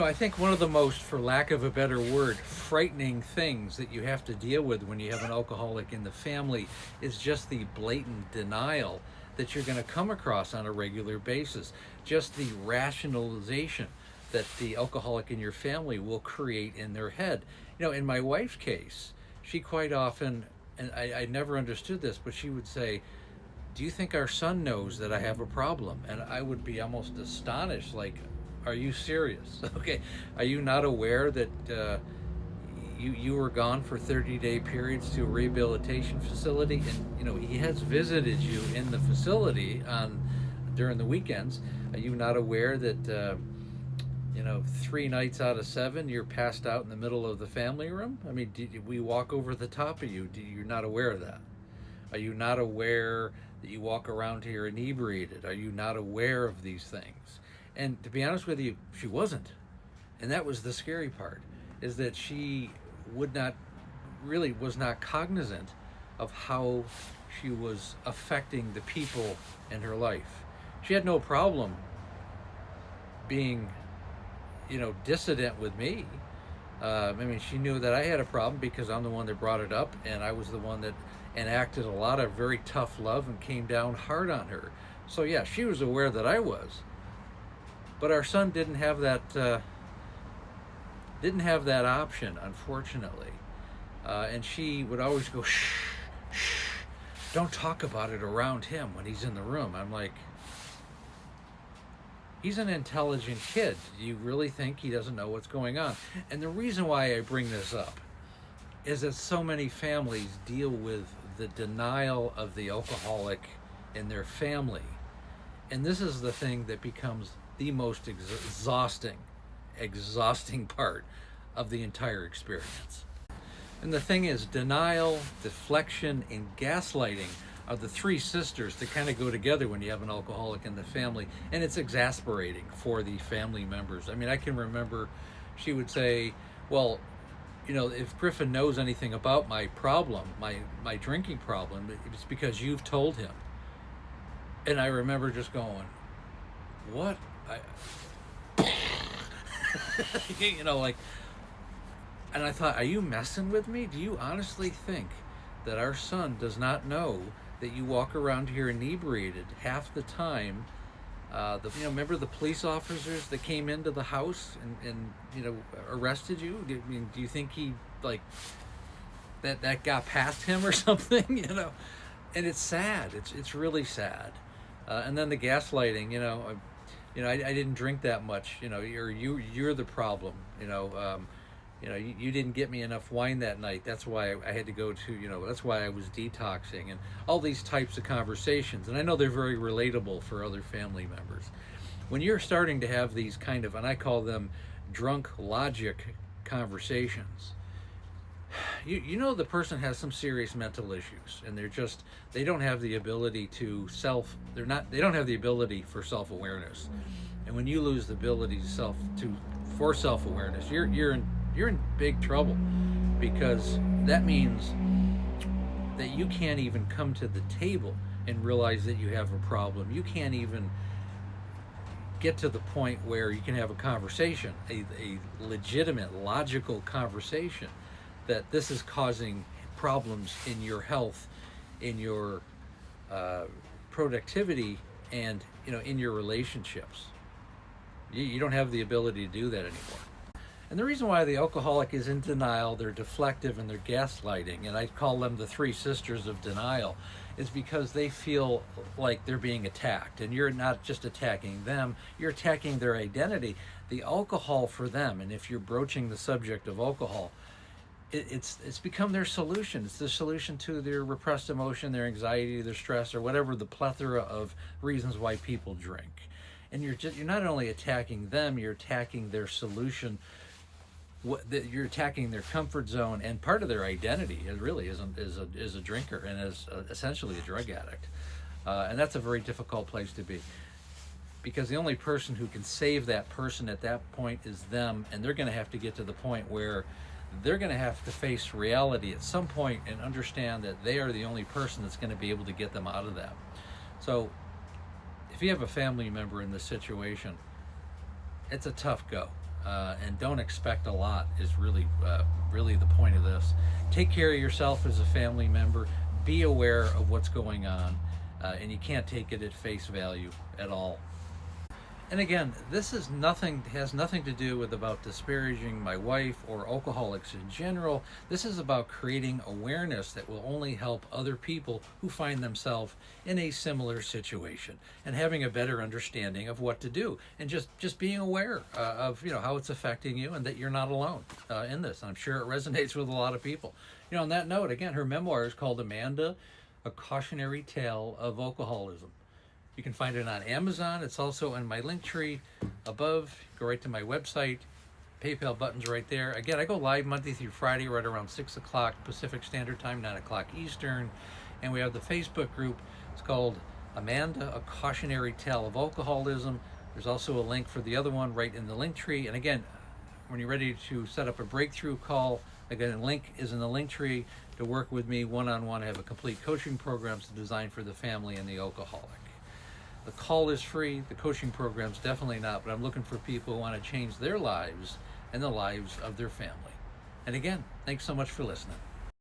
I think one of the most, for lack of a better word, frightening things that you have to deal with when you have an alcoholic in the family is just the blatant denial that you're going to come across on a regular basis. Just the rationalization that the alcoholic in your family will create in their head. In my wife's case, she quite often, and I never understood this, but she would say, "Do you think our son knows that I have a problem?" And I would be almost astonished, like, are you serious? Okay, are you not aware that you were gone for 30-day periods to a rehabilitation facility, and he has visited you in the facility on during the weekends? Are you not aware that 3 nights out of 7 you're passed out in the middle of the family room? I mean, did we walk over the top of you? You're not aware of that? Are you not aware that you walk around here inebriated? Are you not aware of these things? And to be honest with you, she wasn't. And that was the scary part, is that she was not cognizant of how she was affecting the people in her life. She had no problem being, dissident with me. She knew that I had a problem because I'm the one that brought it up, and I was the one that enacted a lot of very tough love and came down hard on her. So yeah, she was aware that I was. But our son didn't have that option, unfortunately. And she would always go, "Shh, shh, don't talk about it around him when he's in the room." I'm like, he's an intelligent kid. Do you really think he doesn't know what's going on? And the reason why I bring this up is that so many families deal with the denial of the alcoholic in their family. And this is the thing that becomes the most exhausting part of the entire experience. And the thing is, denial, deflection, and gaslighting are the three sisters that kind of go together when you have an alcoholic in the family, and it's exasperating for the family members. I mean, I can remember she would say, "Well, if Griffin knows anything about my problem, my drinking problem, it's because you've told him." And I remember just going, "What?" And I thought, are you messing with me? Do you honestly think that our son does not know that you walk around here inebriated half the time? Remember the police officers that came into the house and arrested you? Do you think he that got past him or something? And it's sad. It's really sad. And then the gaslighting. I didn't drink that much. Or you're the problem. You didn't get me enough wine that night. That's why I had to go to, that's why I was detoxing, and all these types of conversations. And I know they're very relatable for other family members. When you're starting to have these kind of, and I call them drunk logic conversations, the person has some serious mental issues, and they don't have the ability to they don't have the ability for self-awareness. And when you lose the ability for self-awareness, you're in big trouble, because that means that you can't even come to the table and realize that you have a problem. You can't even get to the point where you can have a conversation, a legitimate, logical conversation, that this is causing problems in your health, in your productivity, and in your relationships. You don't have the ability to do that anymore. And the reason why the alcoholic is in denial, they're deflective, and they're gaslighting, and I call them the three sisters of denial, is because they feel like they're being attacked. And you're not just attacking them, you're attacking their identity. The alcohol for them, and if you're broaching the subject of alcohol, it's become their solution. It's the solution to their repressed emotion, their anxiety, their stress, or whatever the plethora of reasons why people drink. And you're not only attacking them, you're attacking their solution. You're attacking their comfort zone, and part of their identity is a drinker, and is essentially a drug addict. And that's a very difficult place to be, because the only person who can save that person at that point is them, and they're going to have to get to the point where they're going to have to face reality at some point and understand that they are the only person that's going to be able to get them out of that. So if you have a family member in this situation, it's a tough go. and don't expect a lot is really the point of this. Take care of yourself as a family member. Be aware of what's going on, and you can't take it at face value at all. And again, this is nothing, has nothing to do with about disparaging my wife or alcoholics in general. This is about creating awareness that will only help other people who find themselves in a similar situation, and having a better understanding of what to do, and just being aware of how it's affecting you, and that you're not alone in this. And I'm sure it resonates with a lot of people. On that note, again, her memoir is called Amanda, A Cautionary Tale of Alcoholism. You can find it on Amazon. It's also in my link tree above. Go right to my website. PayPal button's right there. Again, I go live Monday through Friday right around 6 o'clock Pacific Standard Time, 9 o'clock Eastern. And we have the Facebook group. It's called Amanda, A Cautionary Tale of Alcoholism. There's also a link for the other one right in the link tree. And again, when you're ready to set up a breakthrough call, again, the link is in the link tree to work with me one-on-one. I have a complete coaching program designed for the family and the alcoholic. The call is free. The coaching program's definitely not, but I'm looking for people who want to change their lives and the lives of their family. And again, thanks so much for listening.